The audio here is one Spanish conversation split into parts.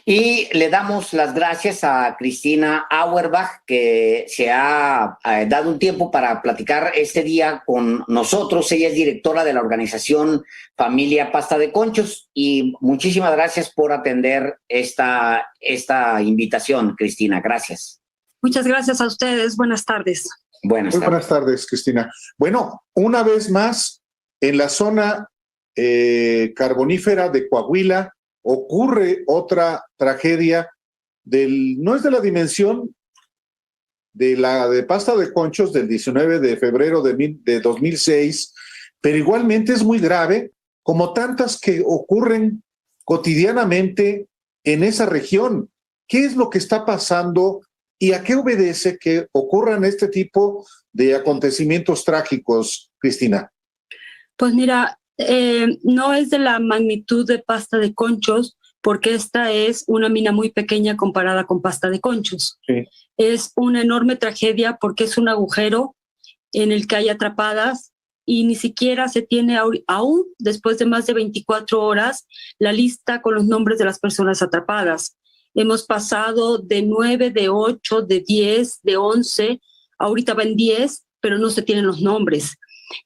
Y le damos las gracias a Cristina Auerbach, que se ha dado un tiempo para platicar este día con nosotros. Ella es directora de la organización Familia Pasta de Conchos. Y muchísimas gracias por atender esta invitación, Cristina. Gracias. Muchas gracias a ustedes. Buenas tardes. Buenas tardes, Cristina. Bueno, una vez más, en la zona carbonífera de Coahuila, ocurre otra tragedia no es de la dimensión de la de Pasta de Conchos del 19 de febrero de 2006, pero igualmente es muy grave, como tantas que ocurren cotidianamente en esa región. ¿Qué es lo que está pasando y a qué obedece que ocurran este tipo de acontecimientos trágicos, Cristina? Pues mira, no es de la magnitud de Pasta de Conchos, porque esta es una mina muy pequeña comparada con Pasta de Conchos. Sí. Es una enorme tragedia porque es un agujero en el que hay atrapadas y ni siquiera se tiene aún, después de más de 24 horas, la lista con los nombres de las personas atrapadas. Hemos pasado de 9, de 8, de 10, de 11, ahorita va en 10, pero no se tienen los nombres.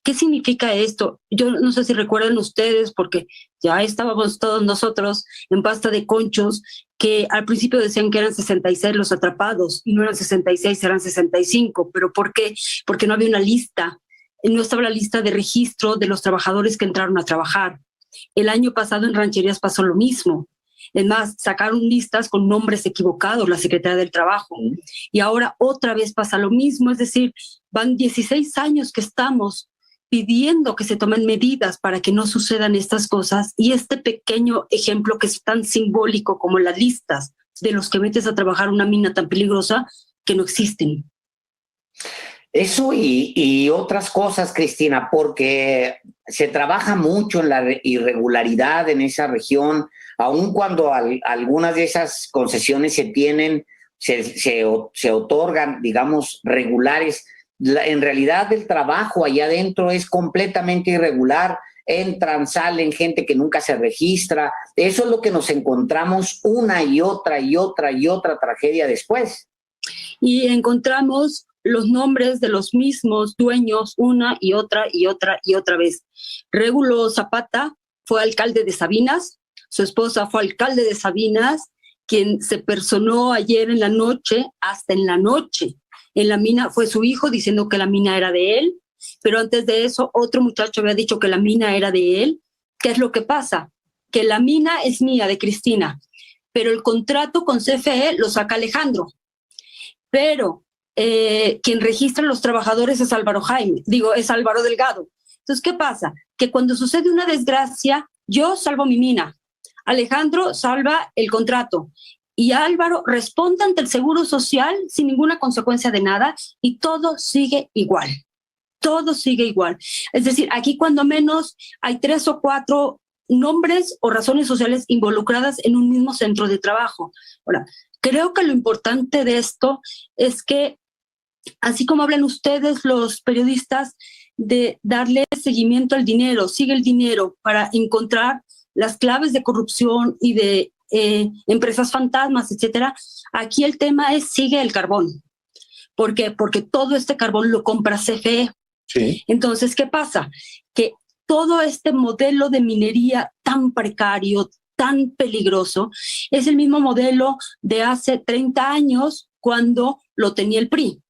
¿Qué significa esto? Yo no sé si recuerdan ustedes, porque ya estábamos todos nosotros en Pasta de Conchos, que al principio decían que eran 66 los atrapados, y no eran 66, eran 65. ¿Pero por qué? Porque no había una lista, no estaba la lista de registro de los trabajadores que entraron a trabajar. El año pasado en Rancherías pasó lo mismo. Es más, sacaron listas con nombres equivocados la Secretaría del Trabajo. Y ahora otra vez pasa lo mismo, es decir, van 16 años que estamos pidiendo que se tomen medidas para que no sucedan estas cosas, y este pequeño ejemplo que es tan simbólico como las listas de los que metes a trabajar una mina tan peligrosa que no existen. Eso y otras cosas, Cristina, porque se trabaja mucho en la irregularidad en esa región, aun cuando algunas de esas concesiones se otorgan, digamos, regulares. En realidad el trabajo allá adentro es completamente irregular. Entran, salen gente que nunca se registra. Eso es lo que nos encontramos una y otra tragedia después. Y encontramos los nombres de los mismos dueños una y otra vez. Régulo Zapata fue alcalde de Sabinas, su esposa fue alcalde de Sabinas, quien se personó ayer en la noche, hasta en la noche, en la mina. Fue su hijo diciendo que la mina era de él, pero antes de eso otro muchacho había dicho que la mina era de él. ¿Qué es lo que pasa? Que la mina es mía, de Cristina, pero el contrato con CFE lo saca Alejandro, pero quien registra a los trabajadores es es Álvaro Delgado. Entonces, ¿qué pasa? Que cuando sucede una desgracia, yo salvo mi mina, Alejandro salva el contrato, y Álvaro responde ante el Seguro Social sin ninguna consecuencia de nada, y todo sigue igual. Todo sigue igual. Es decir, aquí cuando menos hay 3 o 4 nombres o razones sociales involucradas en un mismo centro de trabajo. Ahora, creo que lo importante de esto es que, así como hablan ustedes, los periodistas, de darle seguimiento al dinero, sigue el dinero, para encontrar las claves de corrupción y de empresas fantasmas, etcétera. Aquí el tema es sigue el carbón. ¿Por qué? Porque todo este carbón lo compra CFE. Sí. Entonces, ¿qué pasa? Que todo este modelo de minería tan precario, tan peligroso, es el mismo modelo de hace 30 años cuando lo tenía el PRI.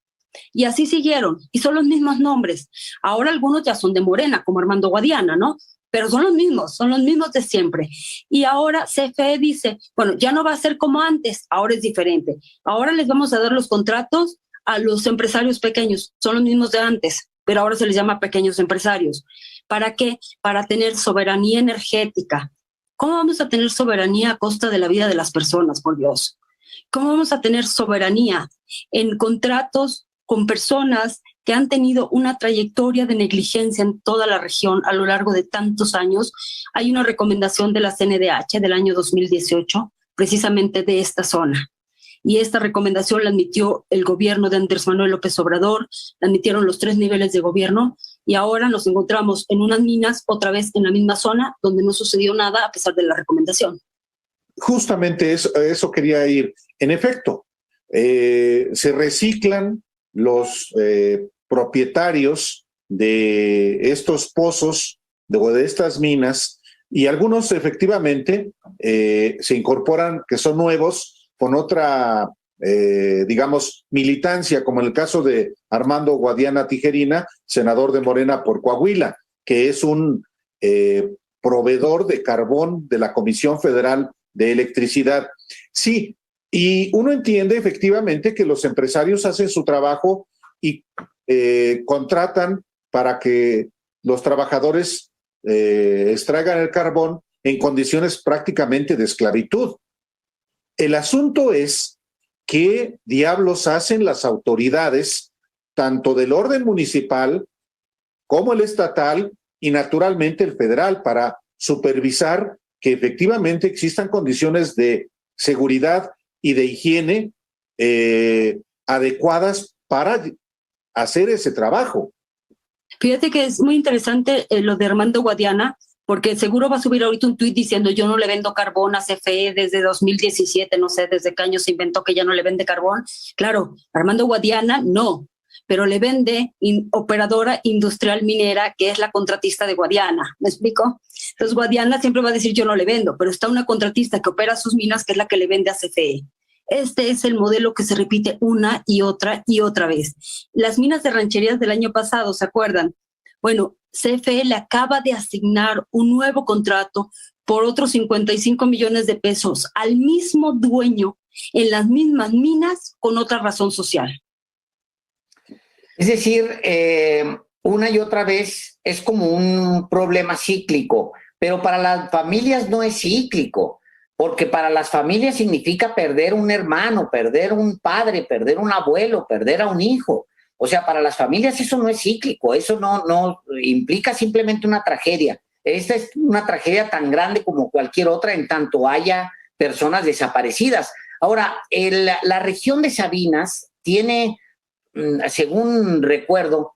Y así siguieron, y son los mismos nombres. Ahora algunos ya son de Morena, como Armando Guadiana, ¿no? Pero son los mismos de siempre. Y ahora CFE dice, bueno, ya no va a ser como antes, ahora es diferente. Ahora les vamos a dar los contratos a los empresarios pequeños, son los mismos de antes, pero ahora se les llama pequeños empresarios. ¿Para qué? Para tener soberanía energética. ¿Cómo vamos a tener soberanía a costa de la vida de las personas, por Dios? ¿Cómo vamos a tener soberanía en contratos con personas que han tenido una trayectoria de negligencia en toda la región a lo largo de tantos años? Hay una recomendación de la CNDH del año 2018, precisamente de esta zona. Y esta recomendación la admitió el gobierno de Andrés Manuel López Obrador, la admitieron los 3 niveles de gobierno, y ahora nos encontramos en unas minas, otra vez en la misma zona, donde no sucedió nada a pesar de la recomendación. justamente eso quería ir. En efecto, se reciclan los propietarios de estos pozos, de estas minas, y algunos efectivamente se incorporan, que son nuevos, con otra, digamos, militancia, como en el caso de Armando Guadiana Tijerina, senador de Morena por Coahuila, que es un proveedor de carbón de la Comisión Federal de Electricidad. Sí, y uno entiende efectivamente que los empresarios hacen su trabajo y contratan para que los trabajadores extraigan el carbón en condiciones prácticamente de esclavitud. El asunto es qué diablos hacen las autoridades, tanto del orden municipal como el estatal y naturalmente el federal, para supervisar que efectivamente existan condiciones de seguridad y de higiene adecuadas para hacer ese trabajo. Fíjate que es muy interesante lo de Armando Guadiana, porque seguro va a subir ahorita un tuit diciendo yo no le vendo carbón a CFE desde 2017, no sé desde qué año se inventó que ya no le vende carbón. Claro, Armando Guadiana no, pero le vende Operadora Industrial Minera, que es la contratista de Guadiana. ¿Me explico? Entonces Guadiana siempre va a decir yo no le vendo, pero está una contratista que opera sus minas, que es la que le vende a CFE. Este es el modelo que se repite una y otra vez. Las minas de rancherías del año pasado, ¿se acuerdan? Bueno, CFE le acaba de asignar un nuevo contrato por otros 55 millones de pesos al mismo dueño en las mismas minas con otra razón social. Es decir, una y otra vez es como un problema cíclico, pero para las familias no es cíclico, porque para las familias significa perder un hermano, perder un padre, perder un abuelo, perder a un hijo. O sea, para las familias eso no es cíclico, eso no implica simplemente una tragedia. Esta es una tragedia tan grande como cualquier otra en tanto haya personas desaparecidas. Ahora, la región de Sabinas tiene, según recuerdo,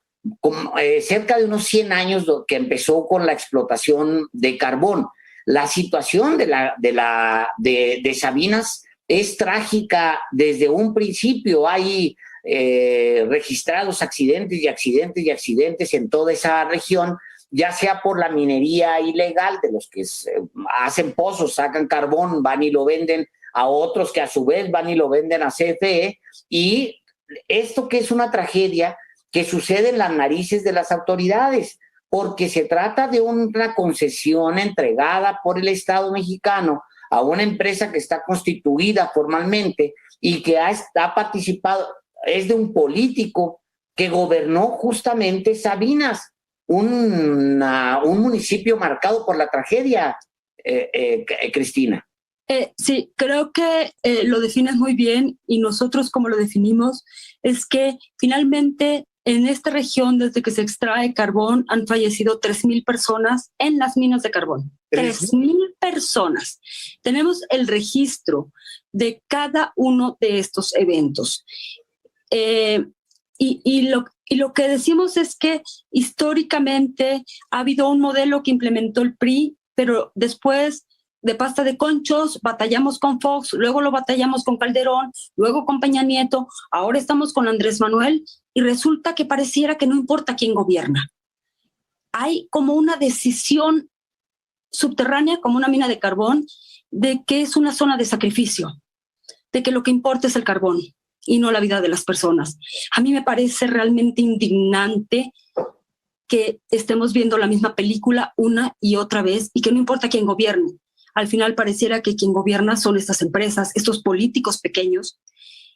cerca de unos 100 años que empezó con la explotación de carbón. La situación de Sabinas es trágica desde un principio. Hay registrados accidentes y accidentes y accidentes en toda esa región, ya sea por la minería ilegal de los que hacen pozos, sacan carbón, van y lo venden a otros que a su vez van y lo venden a CFE, y esto que es una tragedia que sucede en las narices de las autoridades, porque se trata de una concesión entregada por el Estado mexicano a una empresa que está constituida formalmente y que ha participado, es de un político que gobernó justamente Sabinas, un municipio marcado por la tragedia, Cristina. Sí, creo que lo defines muy bien, y nosotros como lo definimos es que finalmente en esta región, desde que se extrae carbón, han fallecido 3,000 personas en las minas de carbón. 3,000 personas. Tenemos el registro de cada uno de estos eventos. Y lo que decimos es que históricamente ha habido un modelo que implementó el PRI, pero después de pasta de conchos batallamos con Fox, luego lo batallamos con Calderón, luego con Peña Nieto, ahora estamos con Andrés Manuel, y resulta que pareciera que no importa quién gobierna. Hay como una decisión subterránea, como una mina de carbón, de que es una zona de sacrificio, de que lo que importa es el carbón y no la vida de las personas. A mí me parece realmente indignante que estemos viendo la misma película una y otra vez y que no importa quién gobierne. Al final pareciera que quien gobierna son estas empresas, estos políticos pequeños,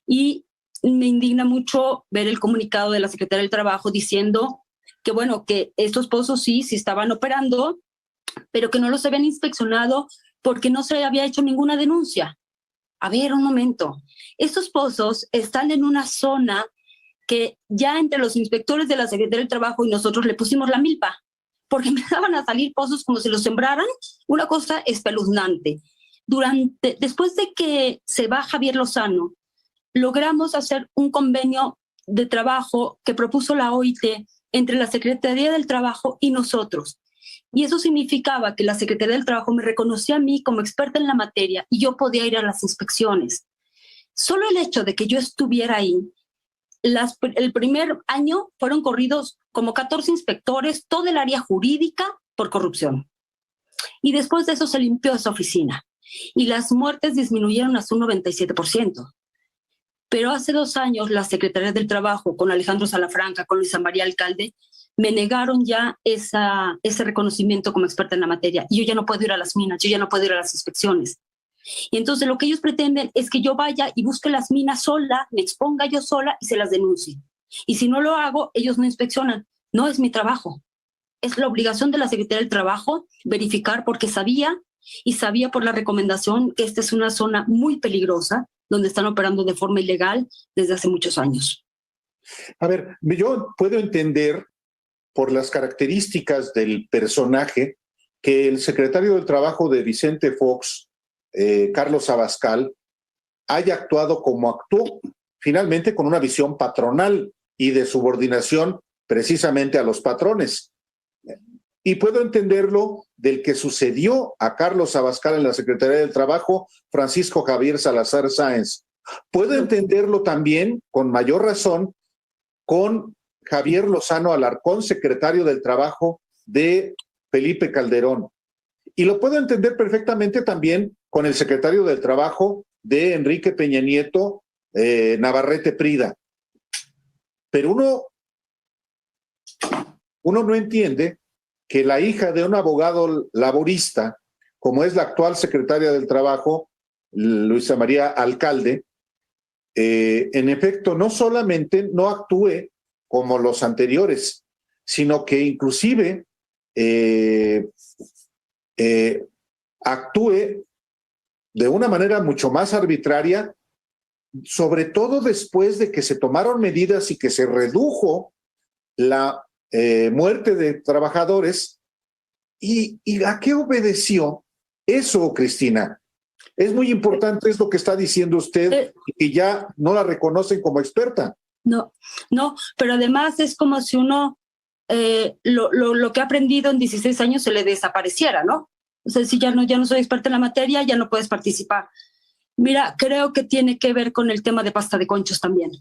y me indigna mucho ver el comunicado de la Secretaría del Trabajo diciendo que, bueno, que estos pozos sí estaban operando, pero que no los habían inspeccionado porque no se había hecho ninguna denuncia. A ver, un momento. Estos pozos están en una zona que ya entre los inspectores de la Secretaría del Trabajo y nosotros le pusimos la milpa, porque empezaban a salir pozos como si los sembraran, una cosa espeluznante. Después de que se va Javier Lozano, logramos hacer un convenio de trabajo que propuso la OIT entre la Secretaría del Trabajo y nosotros. Y eso significaba que la Secretaría del Trabajo me reconocía a mí como experta en la materia y yo podía ir a las inspecciones. Solo el hecho de que yo estuviera ahí, el primer año fueron corridos como 14 inspectores, todo el área jurídica por corrupción. Y después de eso se limpió esa oficina y las muertes disminuyeron hasta un 97%. Pero hace 2 años la Secretaría del Trabajo, con Alejandro Salafranca, con Luisa María Alcalde, me negaron ya ese reconocimiento como experta en la materia. Y yo ya no puedo ir a las minas, yo ya no puedo ir a las inspecciones. Y entonces lo que ellos pretenden es que yo vaya y busque las minas sola, me exponga yo sola y se las denuncie. Y si no lo hago, ellos no inspeccionan. No es mi trabajo. Es la obligación de la Secretaría del Trabajo verificar, porque sabía por la recomendación que esta es una zona muy peligrosa donde están operando de forma ilegal desde hace muchos años. A ver, yo puedo entender por las características del personaje que el secretario del Trabajo de Vicente Fox, Carlos Abascal, haya actuado como actuó, finalmente con una visión patronal y de subordinación precisamente a los patrones. Y puedo entenderlo del que sucedió a Carlos Abascal en la Secretaría del Trabajo, Francisco Javier Salazar Sáenz. Puedo entenderlo también, con mayor razón, con Javier Lozano Alarcón, secretario del Trabajo de Felipe Calderón. Y lo puedo entender perfectamente también con el secretario del Trabajo de Enrique Peña Nieto, Navarrete Prida. Pero uno no entiende que la hija de un abogado laborista, como es la actual secretaria del Trabajo, Luisa María Alcalde, en efecto, no solamente no actúe como los anteriores, sino que inclusive actúe de una manera mucho más arbitraria, sobre todo después de que se tomaron medidas y que se redujo la muerte de trabajadores. ¿Y a qué obedeció eso, Cristina? Es muy importante, es lo que está diciendo usted, que ya no la reconocen como experta. No, pero además es como si uno lo que ha aprendido en 16 años se le desapareciera, ¿no? O sea, si ya no soy experta en la materia, ya no puedes participar. Mira, creo que tiene que ver con el tema de pasta de conchos también.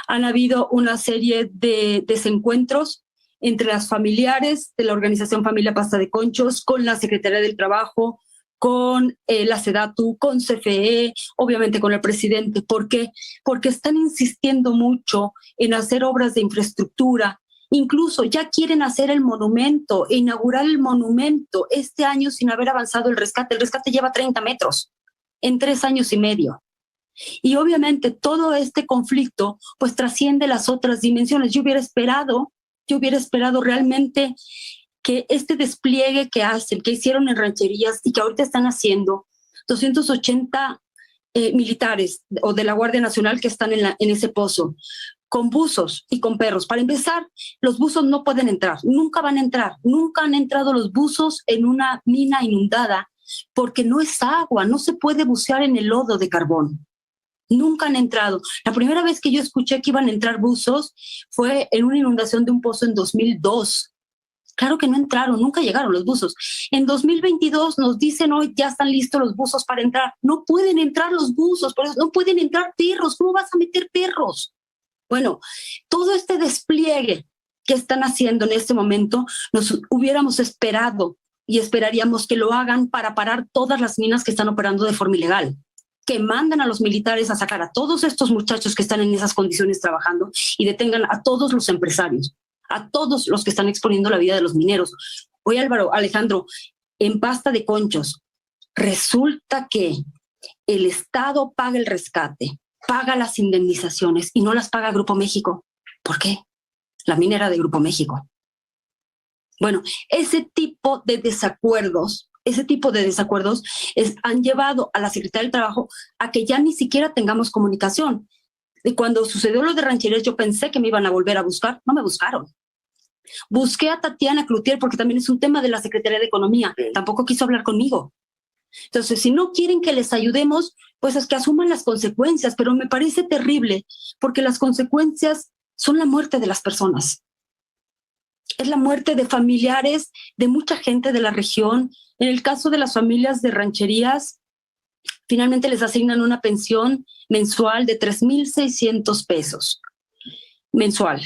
Han habido una serie de desencuentros entre las familiares de la organización Familia Pasta de Conchos, con la Secretaría del Trabajo, con la SEDATU, con CFE, obviamente con el presidente. ¿Por qué? Porque están insistiendo mucho en hacer obras de infraestructura. Incluso ya quieren hacer el monumento, inaugurar el monumento este año sin haber avanzado el rescate. El rescate lleva 30 metros en 3 años y medio. Y obviamente todo este conflicto pues trasciende las otras dimensiones. Yo hubiera esperado realmente que este despliegue que hacen, que hicieron en rancherías y que ahorita están haciendo 280 militares o de la Guardia Nacional que están en ese pozo, con buzos y con perros. Para empezar, los buzos no pueden entrar, nunca van a entrar, nunca han entrado los buzos en una mina inundada porque no es agua, no se puede bucear en el lodo de carbón. Nunca han entrado. La primera vez que yo escuché que iban a entrar buzos fue en una inundación de un pozo en 2002. Claro que no entraron, nunca llegaron los buzos. En 2022 nos dicen hoy ya están listos los buzos para entrar. No pueden entrar los buzos, por eso no pueden entrar perros. ¿Cómo vas a meter perros? Bueno, todo este despliegue que están haciendo en este momento, nos hubiéramos esperado y esperaríamos que lo hagan para parar todas las minas que están operando de forma ilegal, que mandan a los militares a sacar a todos estos muchachos que están en esas condiciones trabajando y detengan a todos los empresarios, a todos los que están exponiendo la vida de los mineros. Oye, Álvaro, Alejandro, en Pasta de Conchos, resulta que el Estado paga el rescate, paga las indemnizaciones y no las paga Grupo México. ¿Por qué? La mina era de Grupo México. Bueno, ese tipo de desacuerdos han llevado a la Secretaría del Trabajo a que ya ni siquiera tengamos comunicación. Y cuando sucedió lo de rancherías, yo pensé que me iban a volver a buscar. No me buscaron. Busqué a Tatiana Cloutier porque también es un tema de la Secretaría de Economía. Sí. Tampoco quiso hablar conmigo. Entonces, si no quieren que les ayudemos, pues es que asuman las consecuencias. Pero me parece terrible porque las consecuencias son la muerte de las personas. es la muerte de familiares de mucha gente de la región. En el caso de las familias de rancherías, finalmente les asignan una pensión mensual de 3,600 pesos mensual.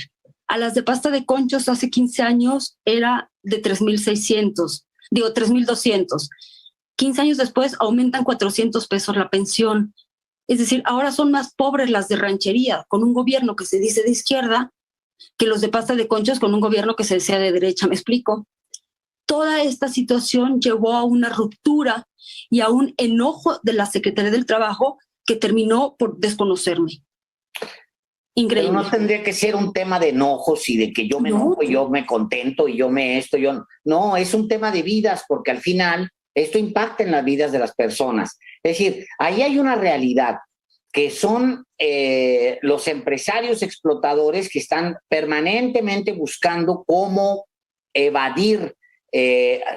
A las de pasta de conchos hace 15 años era de 3,200. 15 años después aumentan 400 pesos la pensión. Es decir, ahora son más pobres las de ranchería, con un gobierno que se dice de izquierda, que los de pasta de conchos con un gobierno que se desea de derecha. ¿Me explico? Toda esta situación llevó a una ruptura y a un enojo de la Secretaría del Trabajo que terminó por desconocerme. Increíble. Pero no tendría que ser un tema de enojos y de que yo me enojo, yo me contento y yo me esto, yo no, es un tema de vidas, porque al final esto impacta en las vidas de las personas. Es decir, ahí hay una realidad que son los empresarios explotadores que están permanentemente buscando cómo evadir,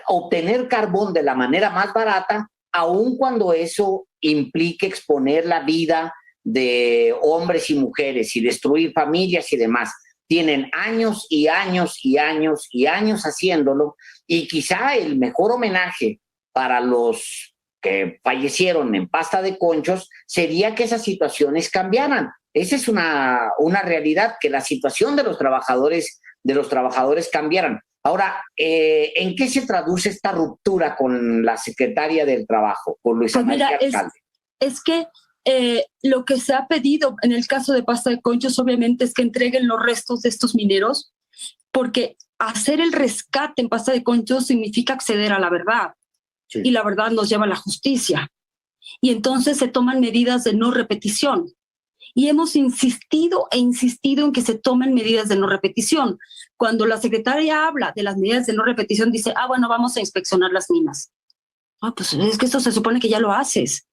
obtener carbón de la manera más barata, aun cuando eso implique exponer la vida de hombres y mujeres y destruir familias y demás. Tienen años y años y años y años haciéndolo, y quizá el mejor homenaje para los que fallecieron en pasta de conchos sería que esas situaciones cambiaran. Esa es una realidad, que la situación de los trabajadores cambiaran. Ahora, ¿en qué se traduce esta ruptura con la secretaria del Trabajo, con Luisa María Alcalde? Es que lo que se ha pedido en el caso de pasta de conchos, obviamente, es que entreguen los restos de estos mineros, porque hacer el rescate en pasta de conchos significa acceder a la verdad. Sí. Y la verdad nos lleva a la justicia. Y entonces se toman medidas de no repetición. Y hemos insistido e insistido en que se tomen medidas de no repetición. Cuando la secretaria habla de las medidas de no repetición, dice, bueno, vamos a inspeccionar las minas. Pues es que esto se supone que ya lo haces.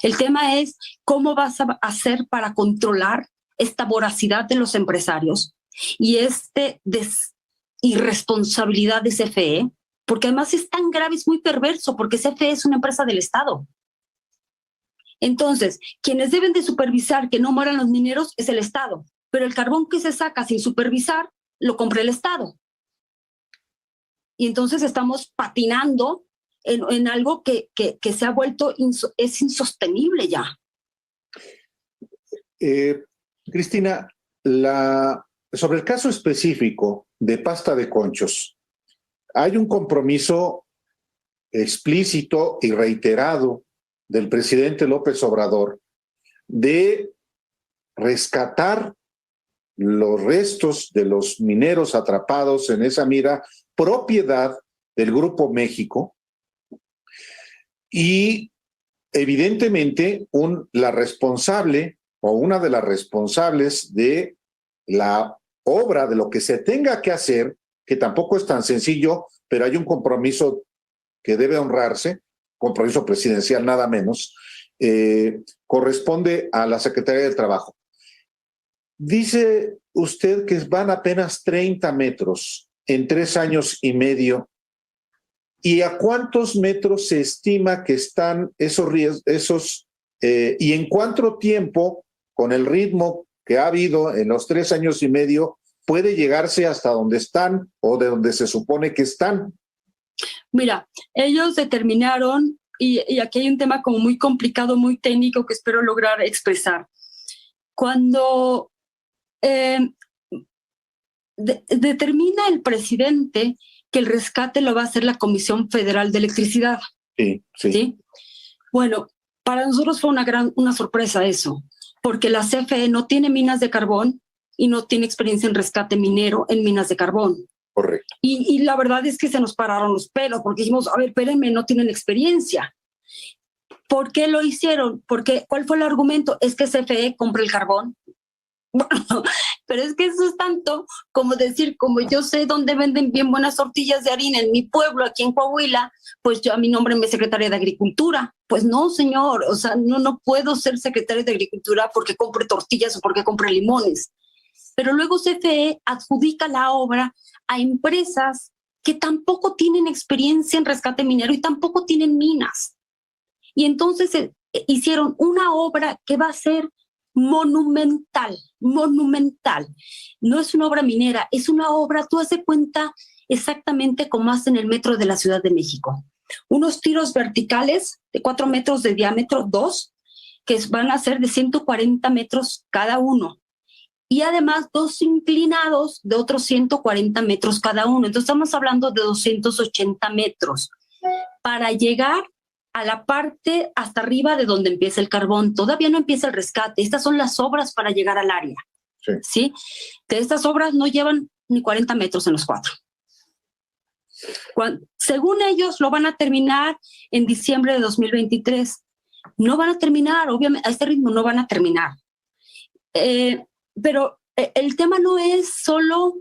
El tema es cómo vas a hacer para controlar esta voracidad de los empresarios y irresponsabilidad de CFE, porque además es tan grave, es muy perverso, porque CFE es una empresa del Estado. Entonces, quienes deben de supervisar que no mueran los mineros es el Estado, pero el carbón que se saca sin supervisar lo compra el Estado. Y entonces estamos patinando en algo que se ha vuelto, es insostenible ya. Cristina, sobre el caso específico de pasta de conchos, hay un compromiso explícito y reiterado del presidente López Obrador de rescatar los restos de los mineros atrapados en esa mina, propiedad del Grupo México, y evidentemente la responsable o una de las responsables de la obra, de lo que se tenga que hacer, que tampoco es tan sencillo, pero hay un compromiso que debe honrarse, compromiso presidencial nada menos, corresponde a la Secretaría del Trabajo. Dice usted que van apenas 30 metros en 3 años y medio. ¿Y a cuántos metros se estima que están esos y en cuánto tiempo, con el ritmo que ha habido en los 3 años y medio, puede llegarse hasta donde están o de donde se supone que están? Mira, ellos determinaron, y aquí hay un tema como muy complicado, muy técnico, que espero lograr expresar. Cuando determina el presidente que el rescate lo va a hacer la Comisión Federal de Electricidad. Sí. Bueno, para nosotros fue una sorpresa eso, porque la CFE no tiene minas de carbón y no tiene experiencia en rescate minero en minas de carbón. Correcto. Y la verdad es que se nos pararon los pelos, porque dijimos, a ver, espérenme, no tienen experiencia. ¿Por qué lo hicieron? ¿Cuál fue el argumento? Es que CFE compra el carbón. Bueno, pero es que eso es tanto como decir, como yo sé dónde venden bien buenas tortillas de harina en mi pueblo, aquí en Coahuila, pues yo a mi nombre me secretaria de Agricultura. Pues no, señor, o sea, no puedo ser secretaria de Agricultura porque compre tortillas o porque compre limones. Pero luego CFE adjudica la obra a empresas que tampoco tienen experiencia en rescate minero y tampoco tienen minas. Y entonces hicieron una obra que va a ser monumental, monumental. No es una obra minera, es una obra, tú haz de cuenta exactamente como hacen el metro de la Ciudad de México. Unos tiros verticales de 4 metros de diámetro, 2, que van a ser de 140 metros cada uno. Y además 2 inclinados de otros 140 metros cada uno. Entonces estamos hablando de 280 metros para llegar a la parte hasta arriba de donde empieza el carbón. Todavía no empieza el rescate. Estas son las obras para llegar al área. Sí. ¿Sí? De estas obras no llevan ni 40 metros en los 4. Según ellos, lo van a terminar en diciembre de 2023. No van a terminar, obviamente, a este ritmo no van a terminar. Pero el tema no es solo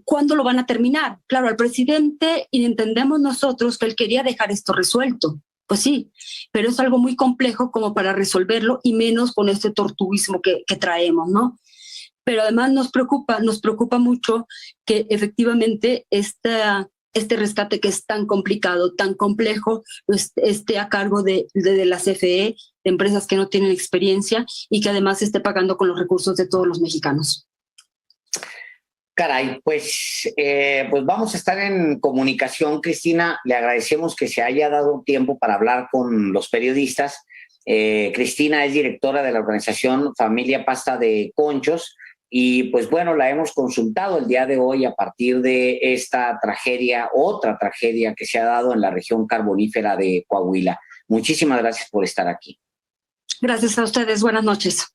cuándo lo van a terminar. Claro, al presidente, y entendemos nosotros que él quería dejar esto resuelto. Pues sí, pero es algo muy complejo como para resolverlo, y menos con este tortuguismo que traemos, ¿no? Pero además nos preocupa mucho que efectivamente este rescate, que es tan complicado, tan complejo, esté a cargo de la CFE, de empresas que no tienen experiencia, y que además esté pagando con los recursos de todos los mexicanos. Caray, pues vamos a estar en comunicación, Cristina. Le agradecemos que se haya dado tiempo para hablar con los periodistas. Cristina es directora de la organización Familia Pasta de Conchos. Y pues bueno, la hemos consultado el día de hoy a partir de esta tragedia, otra tragedia que se ha dado en la región carbonífera de Coahuila. Muchísimas gracias por estar aquí. Gracias a ustedes. Buenas noches.